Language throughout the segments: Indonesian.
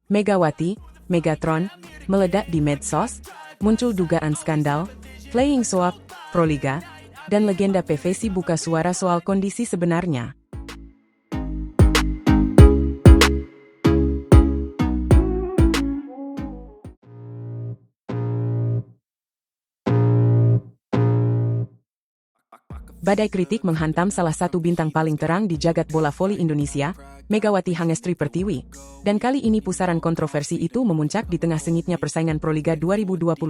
Megawati, Megatron, meledak di medsos, muncul dugaan skandal, flying soap, Proliga, dan legenda PVC buka suara soal kondisi sebenarnya. Badai kritik menghantam salah satu bintang paling terang di jagat bola voli Indonesia, Megawati Hangestri Pertiwi. Dan kali ini pusaran kontroversi itu memuncak di tengah sengitnya persaingan Proliga 2025.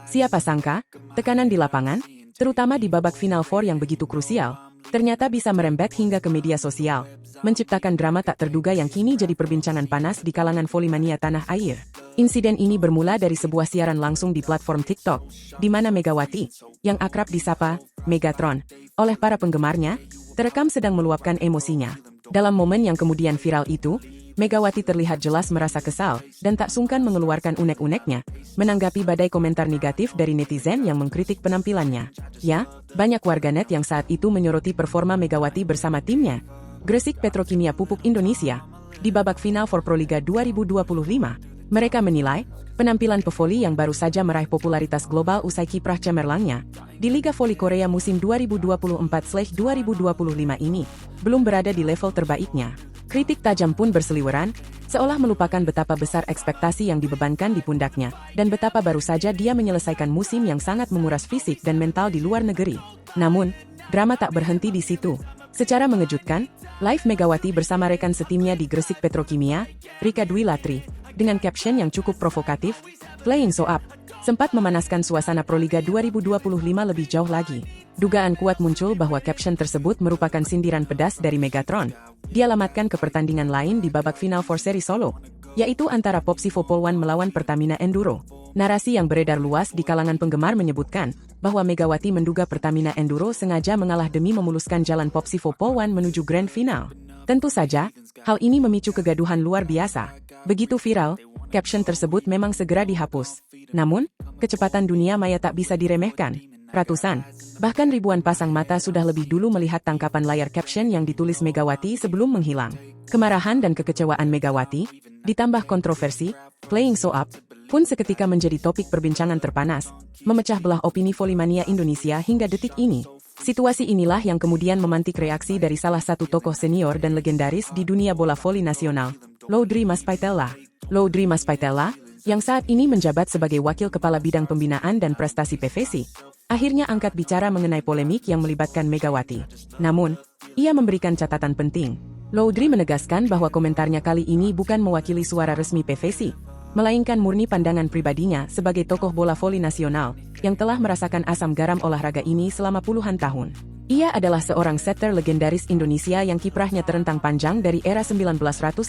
Siapa sangka, tekanan di lapangan, terutama di babak Final Four yang begitu krusial, ternyata bisa merembet hingga ke media sosial, menciptakan drama tak terduga yang kini jadi perbincangan panas di kalangan volimania tanah air. Insiden ini bermula dari sebuah siaran langsung di platform TikTok, di mana Megawati, yang akrab disapa Megatron, oleh para penggemarnya, terekam sedang meluapkan emosinya. Dalam momen yang kemudian viral itu, Megawati terlihat jelas merasa kesal, dan tak sungkan mengeluarkan unek-uneknya, menanggapi badai komentar negatif dari netizen yang mengkritik penampilannya. Ya, banyak warganet yang saat itu menyoroti performa Megawati bersama timnya, Gresik Petrokimia Pupuk Indonesia, di babak final for Proliga 2025. Mereka menilai, penampilan pevoli yang baru saja meraih popularitas global usai kiprah cemerlangnya di Liga Voli Korea musim 2024/2025 ini, belum berada di level terbaiknya. Kritik tajam pun berseliweran, seolah melupakan betapa besar ekspektasi yang dibebankan di pundaknya, dan betapa baru saja dia menyelesaikan musim yang sangat menguras fisik dan mental di luar negeri. Namun, drama tak berhenti di situ. Secara mengejutkan, live Megawati bersama rekan setimnya di Gresik Petrokimia, Rika Dwi Latri, dengan caption yang cukup provokatif, "Flying so up," sempat memanaskan suasana Proliga 2025 lebih jauh lagi. Dugaan kuat muncul bahwa caption tersebut merupakan sindiran pedas dari Megatron, dialamatkan ke pertandingan lain di babak final for seri solo, yaitu antara Popsivo Polwan melawan Pertamina Enduro. Narasi yang beredar luas di kalangan penggemar menyebutkan bahwa Megawati menduga Pertamina Enduro sengaja mengalah demi memuluskan jalan Popsivo Polwan menuju grand final. Tentu saja, hal ini memicu kegaduhan luar biasa. Begitu viral, caption tersebut memang segera dihapus. Namun, kecepatan dunia maya tak bisa diremehkan. Ratusan, bahkan ribuan pasang mata sudah lebih dulu melihat tangkapan layar caption yang ditulis Megawati sebelum menghilang. Kemarahan dan kekecewaan Megawati, ditambah kontroversi, "Playing so up," pun seketika menjadi topik perbincangan terpanas, memecah belah opini volimania Indonesia hingga detik ini. Situasi inilah yang kemudian memantik reaksi dari salah satu tokoh senior dan legendaris di dunia bola voli nasional, Laudri Maspaitella. Laudri Maspaitella, yang saat ini menjabat sebagai Wakil Kepala Bidang Pembinaan dan Prestasi PVC, akhirnya angkat bicara mengenai polemik yang melibatkan Megawati. Namun, ia memberikan catatan penting. Laudri menegaskan bahwa komentarnya kali ini bukan mewakili suara resmi PVC, melainkan murni pandangan pribadinya sebagai tokoh bola voli nasional yang telah merasakan asam garam olahraga ini selama puluhan tahun. Ia adalah seorang setter legendaris Indonesia yang kiprahnya terentang panjang dari era 1990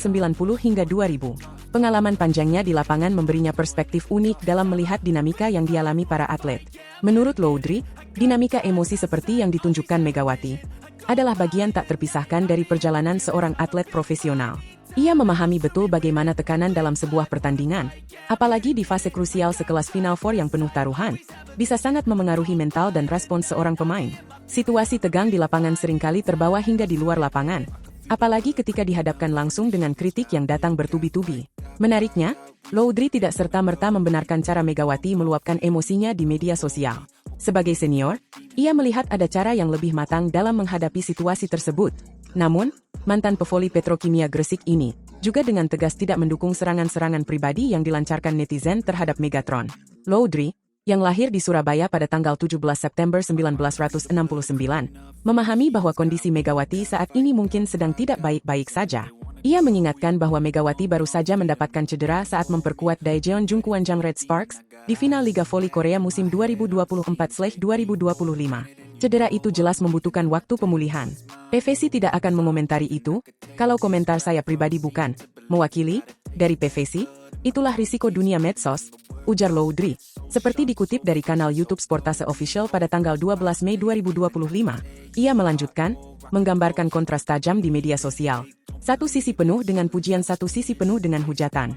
hingga 2000. Pengalaman panjangnya di lapangan memberinya perspektif unik dalam melihat dinamika yang dialami para atlet. Menurut Laudri, dinamika emosi seperti yang ditunjukkan Megawati adalah bagian tak terpisahkan dari perjalanan seorang atlet profesional. Ia memahami betul bagaimana tekanan dalam sebuah pertandingan, apalagi di fase krusial sekelas Final Four yang penuh taruhan, bisa sangat memengaruhi mental dan respons seorang pemain. Situasi tegang di lapangan seringkali terbawa hingga di luar lapangan, apalagi ketika dihadapkan langsung dengan kritik yang datang bertubi-tubi. Menariknya, Laudri tidak serta-merta membenarkan cara Megawati meluapkan emosinya di media sosial. Sebagai senior, ia melihat ada cara yang lebih matang dalam menghadapi situasi tersebut. Namun, mantan pevoli Petrokimia Gresik ini juga dengan tegas tidak mendukung serangan-serangan pribadi yang dilancarkan netizen terhadap Megatron. Laudri, yang lahir di Surabaya pada tanggal 17 September 1969, memahami bahwa kondisi Megawati saat ini mungkin sedang tidak baik-baik saja. Ia mengingatkan bahwa Megawati baru saja mendapatkan cedera saat memperkuat Daejeon Jungkwanjang Red Sparks di final Liga Voli Korea musim 2024/2025. Cedera itu jelas membutuhkan waktu pemulihan. PVC tidak akan mengomentari itu, kalau komentar saya pribadi bukan mewakili dari PVC, itulah risiko dunia medsos, ujar Laudri. Seperti dikutip dari kanal YouTube Sportase Official pada tanggal 12 Mei 2025, ia melanjutkan, menggambarkan kontras tajam di media sosial. Satu sisi penuh dengan pujian, satu sisi penuh dengan hujatan.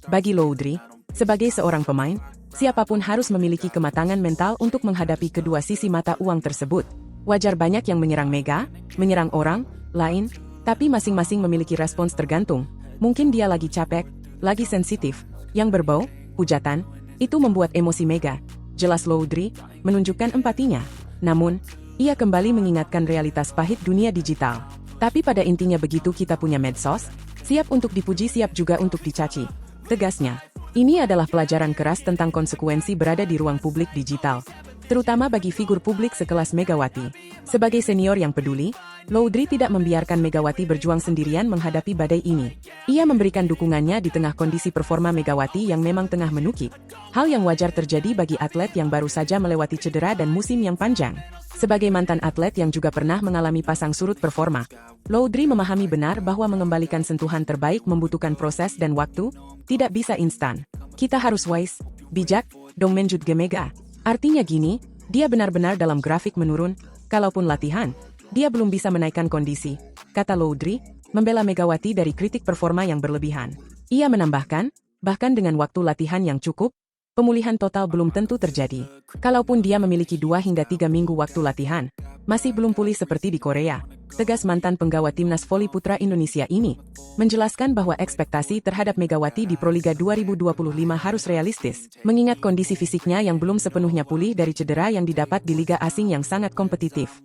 Bagi Laudri, sebagai seorang pemain, siapapun harus memiliki kematangan mental untuk menghadapi kedua sisi mata uang tersebut. Wajar banyak yang menyerang Mega, menyerang orang lain, tapi masing-masing memiliki respons tergantung. Mungkin dia lagi capek, lagi sensitif, yang berbau, hujatan, itu membuat emosi Mega. Jelas Loudry menunjukkan empatinya. Namun, ia kembali mengingatkan realitas pahit dunia digital. Tapi pada intinya begitu kita punya medsos, siap untuk dipuji siap juga untuk dicaci. Tegasnya, ini adalah pelajaran keras tentang konsekuensi berada di ruang publik digital. Terutama bagi figur publik sekelas Megawati. Sebagai senior yang peduli, Loudry tidak membiarkan Megawati berjuang sendirian menghadapi badai ini. Ia memberikan dukungannya di tengah kondisi performa Megawati yang memang tengah menukik. Hal yang wajar terjadi bagi atlet yang baru saja melewati cedera dan musim yang panjang. Sebagai mantan atlet yang juga pernah mengalami pasang surut performa, Loudry memahami benar bahwa mengembalikan sentuhan terbaik membutuhkan proses dan waktu, tidak bisa instan. Kita harus wise, bijak, dong menjut Mega. Artinya gini, dia benar-benar dalam grafik menurun, kalaupun latihan, dia belum bisa menaikkan kondisi, kata Loudry, membela Megawati dari kritik performa yang berlebihan. Ia menambahkan, bahkan dengan waktu latihan yang cukup, pemulihan total belum tentu terjadi. Kalaupun dia memiliki 2 hingga 3 minggu waktu latihan, masih belum pulih seperti di Korea. Tegas mantan penggawa timnas voli putra Indonesia ini, menjelaskan bahwa ekspektasi terhadap Megawati di Proliga 2025 harus realistis, mengingat kondisi fisiknya yang belum sepenuhnya pulih dari cedera yang didapat di liga asing yang sangat kompetitif.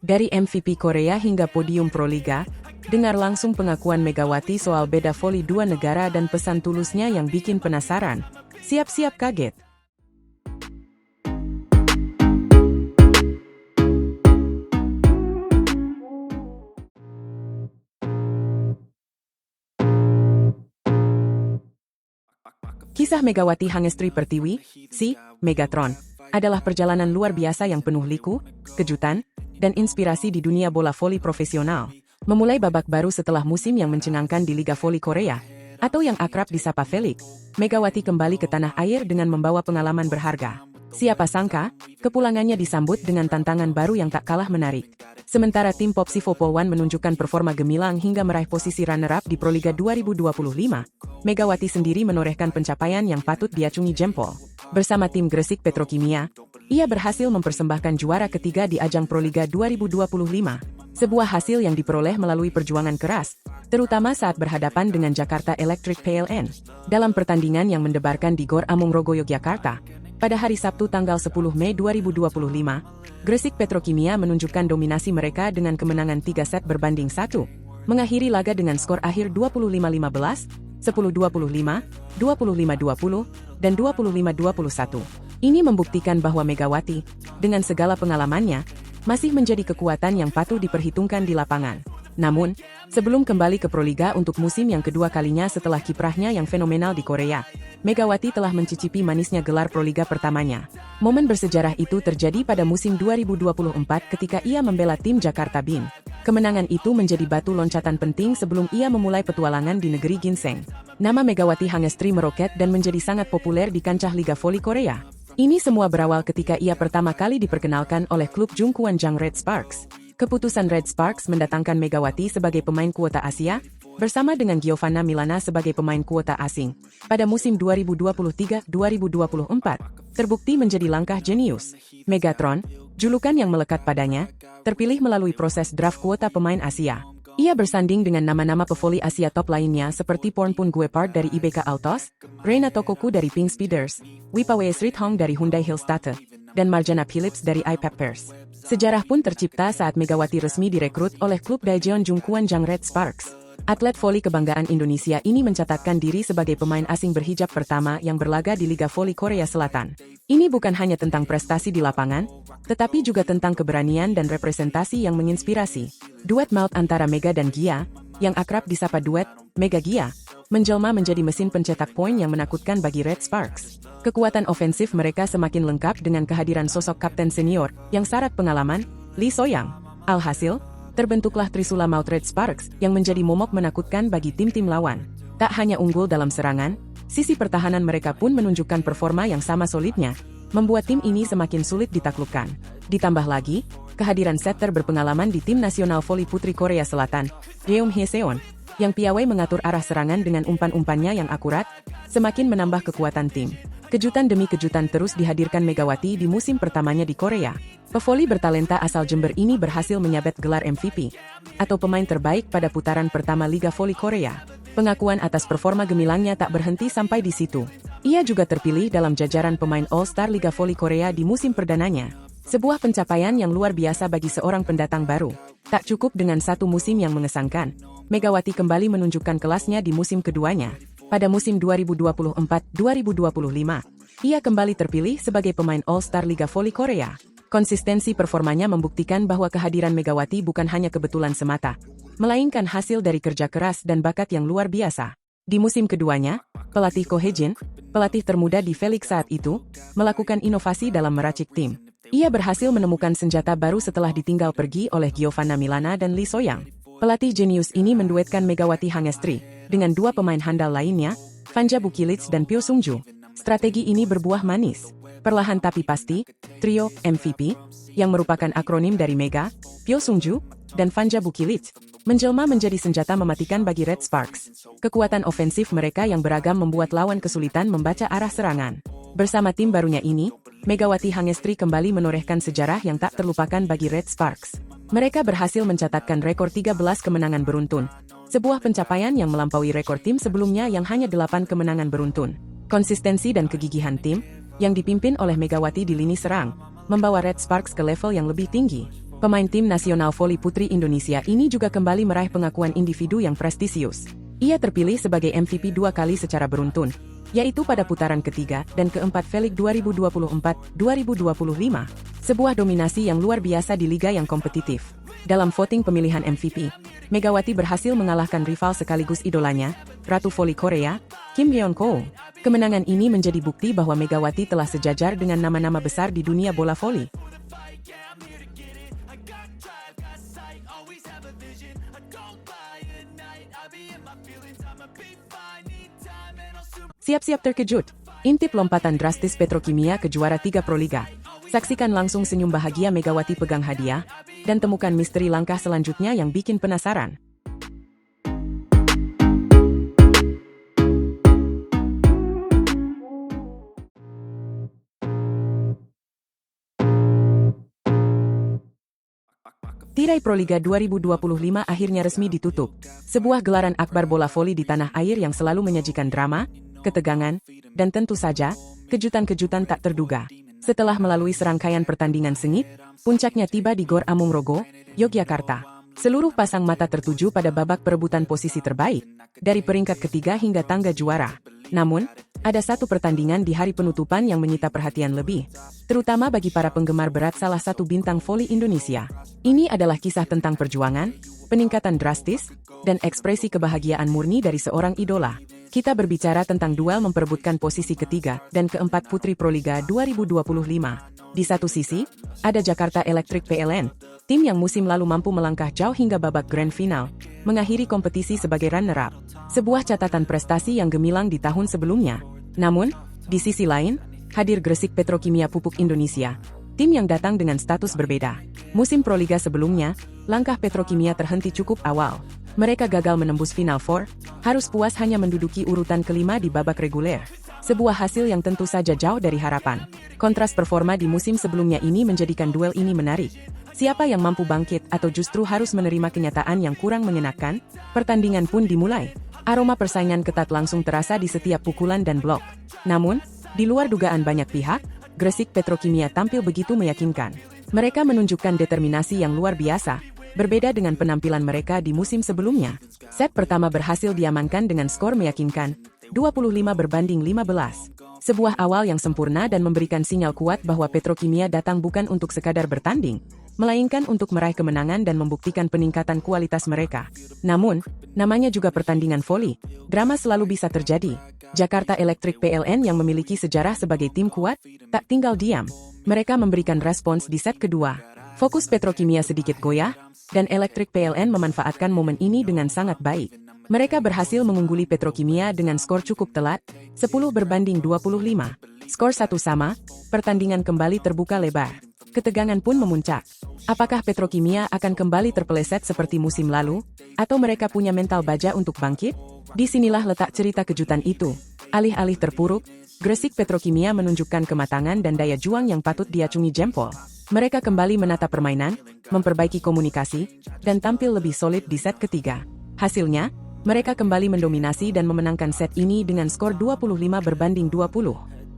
Dari MVP Korea hingga podium Proliga, dengar langsung pengakuan Megawati soal beda voli 2 negara dan pesan tulusnya yang bikin penasaran. Siap-siap kaget. Kisah Megawati Hangestri Pertiwi, si Megatron, adalah perjalanan luar biasa yang penuh liku, kejutan, dan inspirasi di dunia bola voli profesional. Memulai babak baru setelah musim yang mencengangkan di Liga Voli Korea, atau yang akrab disapa Felix, Megawati kembali ke tanah air dengan membawa pengalaman berharga. Siapa sangka, kepulangannya disambut dengan tantangan baru yang tak kalah menarik. Sementara tim Popsivo Polwan menunjukkan performa gemilang hingga meraih posisi runner-up di Proliga 2025, Megawati sendiri menorehkan pencapaian yang patut diacungi jempol. Bersama tim Gresik Petrokimia, ia berhasil mempersembahkan juara ketiga di ajang Proliga 2025. Sebuah hasil yang diperoleh melalui perjuangan keras, terutama saat berhadapan dengan Jakarta Electric PLN, dalam pertandingan yang mendebarkan di Gor Amongrogo Yogyakarta. Pada hari Sabtu tanggal 10 Mei 2025, Gresik Petrokimia menunjukkan dominasi mereka dengan kemenangan 3 set berbanding 1, mengakhiri laga dengan skor akhir 25-15, 10-25, 25-20, dan 25-21. Ini membuktikan bahwa Megawati, dengan segala pengalamannya, masih menjadi kekuatan yang patut diperhitungkan di lapangan. Namun, sebelum kembali ke Proliga untuk musim yang kedua kalinya setelah kiprahnya yang fenomenal di Korea, Megawati telah mencicipi manisnya gelar Proliga pertamanya. Momen bersejarah itu terjadi pada musim 2024 ketika ia membela tim Jakarta Bin. Kemenangan itu menjadi batu loncatan penting sebelum ia memulai petualangan di negeri ginseng. Nama Megawati Hangestri meroket dan menjadi sangat populer di kancah Liga Voli Korea. Ini semua berawal ketika ia pertama kali diperkenalkan oleh klub Jungkwanjang Red Sparks. Keputusan Red Sparks mendatangkan Megawati sebagai pemain kuota Asia, bersama dengan Giovanna Milana sebagai pemain kuota asing, pada musim 2023-2024, terbukti menjadi langkah jenius. Megatron, julukan yang melekat padanya, terpilih melalui proses draft kuota pemain Asia. Ia bersanding dengan nama-nama pevoli Asia top lainnya seperti Pornpun Guepard dari IBK Autos, Reina Tokoku dari Pink Speeders, Wipawe Srithong dari Hyundai Hillstate, dan Marjana Phillips dari iPeppers. Sejarah pun tercipta saat Megawati resmi direkrut oleh klub Daejeon Jungkwanjang Red Sparks. Atlet voli kebanggaan Indonesia ini mencatatkan diri sebagai pemain asing berhijab pertama yang berlaga di Liga Voli Korea Selatan. Ini bukan hanya tentang prestasi di lapangan, tetapi juga tentang keberanian dan representasi yang menginspirasi. Duet maut antara Mega dan Gia, yang akrab disapa duet Mega Gia, menjelma menjadi mesin pencetak poin yang menakutkan bagi Red Sparks. Kekuatan ofensif mereka semakin lengkap dengan kehadiran sosok kapten senior yang syarat pengalaman, Lee Soyang. Alhasil, terbentuklah Trisula Maut Red Sparks yang menjadi momok menakutkan bagi tim-tim lawan. Tak hanya unggul dalam serangan, sisi pertahanan mereka pun menunjukkan performa yang sama solidnya, membuat tim ini semakin sulit ditaklukkan. Ditambah lagi, kehadiran setter berpengalaman di tim nasional voli putri Korea Selatan, Jeong Hye-seon, yang piawai mengatur arah serangan dengan umpan-umpannya yang akurat, semakin menambah kekuatan tim. Kejutan demi kejutan terus dihadirkan Megawati di musim pertamanya di Korea. Pevoli bertalenta asal Jember ini berhasil menyabet gelar MVP, atau pemain terbaik pada putaran pertama Liga Voli Korea. Pengakuan atas performa gemilangnya tak berhenti sampai di situ. Ia juga terpilih dalam jajaran pemain All-Star Liga Voli Korea di musim perdananya. Sebuah pencapaian yang luar biasa bagi seorang pendatang baru. Tak cukup dengan satu musim yang mengesankan, Megawati kembali menunjukkan kelasnya di musim keduanya. Pada musim 2024-2025, ia kembali terpilih sebagai pemain All-Star Liga Voli Korea. Konsistensi performanya membuktikan bahwa kehadiran Megawati bukan hanya kebetulan semata, melainkan hasil dari kerja keras dan bakat yang luar biasa. Di musim keduanya, pelatih Ko Hye-jin, pelatih termuda di Felix saat itu, melakukan inovasi dalam meracik tim. Ia berhasil menemukan senjata baru setelah ditinggal pergi oleh Giovanna Milana dan Lee So-young. Pelatih jenius ini menduetkan Megawati Hangestri dengan dua pemain handal lainnya, Fanja Bukilits dan Pyo Sung-ju. Strategi ini berbuah manis. Perlahan tapi pasti, trio MVP, yang merupakan akronim dari Mega, Pyo Sung-ju, dan Fanja Bukilits, menjelma menjadi senjata mematikan bagi Red Sparks. Kekuatan ofensif mereka yang beragam membuat lawan kesulitan membaca arah serangan. Bersama tim barunya ini, Megawati Hangestri kembali menorehkan sejarah yang tak terlupakan bagi Red Sparks. Mereka berhasil mencatatkan rekor 13 kemenangan beruntun, sebuah pencapaian yang melampaui rekor tim sebelumnya yang hanya 8 kemenangan beruntun. Konsistensi dan kegigihan tim, yang dipimpin oleh Megawati di lini serang, membawa Red Sparks ke level yang lebih tinggi. Pemain tim nasional voli putri Indonesia ini juga kembali meraih pengakuan individu yang prestisius. Ia terpilih sebagai MVP 2 kali secara beruntun, yaitu pada putaran ketiga dan keempat Felix 2024-2025. Sebuah dominasi yang luar biasa di liga yang kompetitif. Dalam voting pemilihan MVP, Megawati berhasil mengalahkan rival sekaligus idolanya, Ratu Voli Korea, Kim Yeon-ko. Kemenangan ini menjadi bukti bahwa Megawati telah sejajar dengan nama-nama besar di dunia bola voli. Siap-siap terkejut. Intip lompatan drastis Petrokimia ke juara 3 Proliga. Saksikan langsung senyum bahagia Megawati pegang hadiah, dan temukan misteri langkah selanjutnya yang bikin penasaran. Tirai Proliga 2025 akhirnya resmi ditutup. Sebuah gelaran akbar bola voli di tanah air yang selalu menyajikan drama, ketegangan, dan tentu saja, kejutan-kejutan tak terduga. Setelah melalui serangkaian pertandingan sengit, puncaknya tiba di Gor Amung-rogo, Yogyakarta. Seluruh pasang mata tertuju pada babak perebutan posisi terbaik, dari peringkat ketiga hingga tangga juara. Namun, ada satu pertandingan di hari penutupan yang menyita perhatian lebih, terutama bagi para penggemar berat salah satu bintang voli Indonesia. Ini adalah kisah tentang perjuangan, peningkatan drastis, dan ekspresi kebahagiaan murni dari seorang idola. Kita berbicara tentang duel memperebutkan posisi ketiga dan keempat Putri Proliga 2025. Di satu sisi, ada Jakarta Electric PLN, tim yang musim lalu mampu melangkah jauh hingga babak grand final, mengakhiri kompetisi sebagai runner-up. Sebuah catatan prestasi yang gemilang di tahun sebelumnya. Namun, di sisi lain, hadir Gresik Petrokimia Pupuk Indonesia, tim yang datang dengan status berbeda. Musim Proliga sebelumnya, langkah Petrokimia terhenti cukup awal. Mereka gagal menembus Final Four, harus puas hanya menduduki urutan kelima di babak reguler. Sebuah hasil yang tentu saja jauh dari harapan. Kontras performa di musim sebelumnya ini menjadikan duel ini menarik. Siapa yang mampu bangkit atau justru harus menerima kenyataan yang kurang mengenakan? Pertandingan pun dimulai. Aroma persaingan ketat langsung terasa di setiap pukulan dan blok. Namun, di luar dugaan banyak pihak, Gresik Petrokimia tampil begitu meyakinkan. Mereka menunjukkan determinasi yang luar biasa. Berbeda dengan penampilan mereka di musim sebelumnya, set pertama berhasil diamankan dengan skor meyakinkan, 25-15. Sebuah awal yang sempurna dan memberikan sinyal kuat bahwa Petrokimia datang bukan untuk sekadar bertanding, melainkan untuk meraih kemenangan dan membuktikan peningkatan kualitas mereka. Namun, namanya juga pertandingan voli, drama selalu bisa terjadi. Jakarta Electric PLN yang memiliki sejarah sebagai tim kuat, tak tinggal diam. Mereka memberikan respons di set kedua. Fokus Petrokimia sedikit goyah, dan Electric PLN memanfaatkan momen ini dengan sangat baik. Mereka berhasil mengungguli Petrokimia dengan skor cukup telat, 10-25. Skor 1 sama, pertandingan kembali terbuka lebar. Ketegangan pun memuncak. Apakah Petrokimia akan kembali terpeleset seperti musim lalu? Atau mereka punya mental baja untuk bangkit? Disinilah letak cerita kejutan itu. Alih-alih terpuruk, Gresik Petrokimia menunjukkan kematangan dan daya juang yang patut diacungi jempol. Mereka kembali menata permainan, memperbaiki komunikasi, dan tampil lebih solid di set ketiga. Hasilnya, mereka kembali mendominasi dan memenangkan set ini dengan skor 25-20.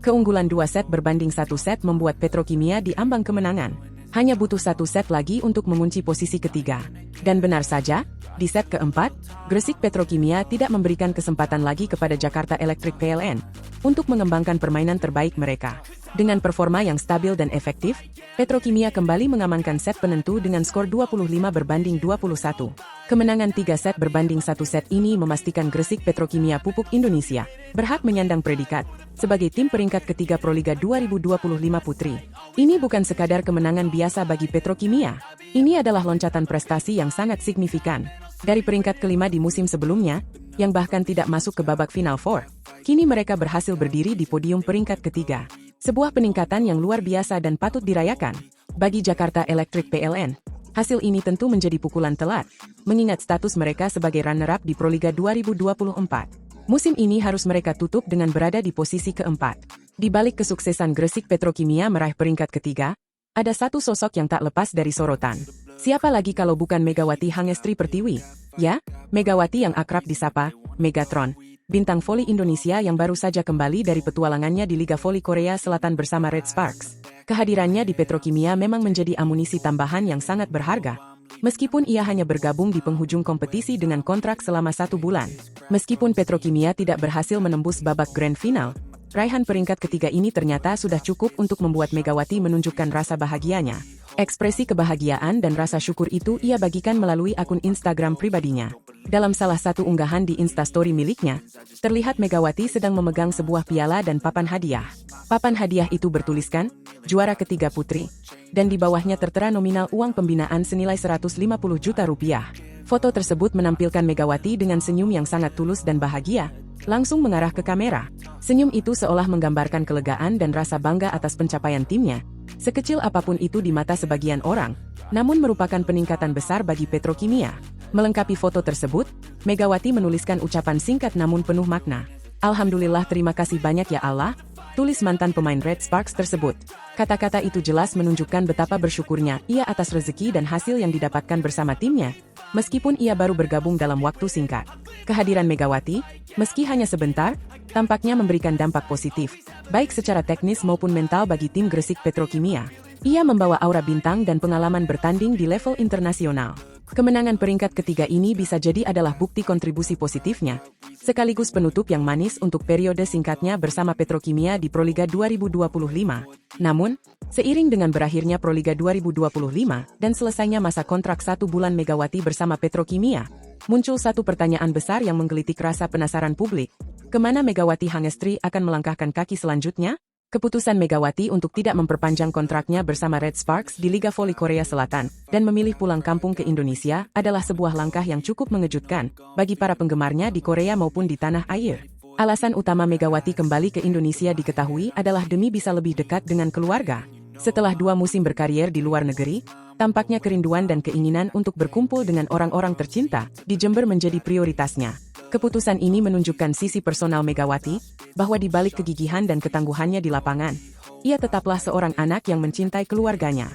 Keunggulan 2 set berbanding 1 set membuat Petrokimia di ambang kemenangan. Hanya butuh 1 set lagi untuk mengunci posisi ketiga. Dan benar saja, di set keempat, Gresik Petrokimia tidak memberikan kesempatan lagi kepada Jakarta Electric PLN untuk mengembangkan permainan terbaik mereka. Dengan performa yang stabil dan efektif, Petrokimia kembali mengamankan set penentu dengan skor 25-21. Kemenangan 3 set berbanding 1 set ini memastikan Gresik Petrokimia Pupuk Indonesia berhak menyandang predikat sebagai tim peringkat ketiga Proliga 2025 Putri. Ini bukan sekadar kemenangan biasa bagi Petrokimia. Ini adalah loncatan prestasi yang sangat signifikan. Dari peringkat kelima di musim sebelumnya, yang bahkan tidak masuk ke babak Final Four, kini mereka berhasil berdiri di podium peringkat ketiga. Sebuah peningkatan yang luar biasa dan patut dirayakan. Bagi Jakarta Electric PLN, hasil ini tentu menjadi pukulan telat, mengingat status mereka sebagai runner-up di Proliga 2024. Musim ini harus mereka tutup dengan berada di posisi keempat. Di balik kesuksesan Gresik Petrokimia meraih peringkat ketiga, ada satu sosok yang tak lepas dari sorotan. Siapa lagi kalau bukan Megawati Hangestri Pertiwi? Ya, Megawati yang akrab disapa Megatron, bintang voli Indonesia yang baru saja kembali dari petualangannya di Liga Voli Korea Selatan bersama Red Sparks. Kehadirannya di Petrokimia memang menjadi amunisi tambahan yang sangat berharga. Meskipun ia hanya bergabung di penghujung kompetisi dengan kontrak selama 1 bulan. Meskipun Petrokimia tidak berhasil menembus babak Grand Final, raihan peringkat ketiga ini ternyata sudah cukup untuk membuat Megawati menunjukkan rasa bahagianya. Ekspresi kebahagiaan dan rasa syukur itu ia bagikan melalui akun Instagram pribadinya. Dalam salah satu unggahan di Instastory miliknya, terlihat Megawati sedang memegang sebuah piala dan papan hadiah. Papan hadiah itu bertuliskan, juara ketiga putri, dan di bawahnya tertera nominal uang pembinaan senilai 150 juta rupiah. Foto tersebut menampilkan Megawati dengan senyum yang sangat tulus dan bahagia, langsung mengarah ke kamera. Senyum itu seolah menggambarkan kelegaan dan rasa bangga atas pencapaian timnya. Sekecil apapun itu di mata sebagian orang, namun merupakan peningkatan besar bagi Petrokimia. Melengkapi foto tersebut, Megawati menuliskan ucapan singkat namun penuh makna. Alhamdulillah, terima kasih banyak ya Allah, tulis mantan pemain Red Sparks tersebut. Kata-kata itu jelas menunjukkan betapa bersyukurnya ia atas rezeki dan hasil yang didapatkan bersama timnya, meskipun ia baru bergabung dalam waktu singkat. Kehadiran Megawati, meski hanya sebentar, tampaknya memberikan dampak positif, baik secara teknis maupun mental bagi tim Gresik Petrokimia. Ia membawa aura bintang dan pengalaman bertanding di level internasional. Kemenangan peringkat ketiga ini bisa jadi adalah bukti kontribusi positifnya, sekaligus penutup yang manis untuk periode singkatnya bersama Petrokimia di Proliga 2025. Namun, seiring dengan berakhirnya Proliga 2025 dan selesainya masa kontrak 1 bulan Megawati bersama Petrokimia, muncul satu pertanyaan besar yang menggelitik rasa penasaran publik. Kemana Megawati Hangestri akan melangkahkan kaki selanjutnya? Keputusan Megawati untuk tidak memperpanjang kontraknya bersama Red Sparks di Liga Voli Korea Selatan dan memilih pulang kampung ke Indonesia adalah sebuah langkah yang cukup mengejutkan bagi para penggemarnya di Korea maupun di tanah air. Alasan utama Megawati kembali ke Indonesia diketahui adalah demi bisa lebih dekat dengan keluarga. Setelah 2 musim berkarier di luar negeri, tampaknya kerinduan dan keinginan untuk berkumpul dengan orang-orang tercinta di Jember menjadi prioritasnya. Keputusan ini menunjukkan sisi personal Megawati, bahwa di balik kegigihan dan ketangguhannya di lapangan, ia tetaplah seorang anak yang mencintai keluarganya.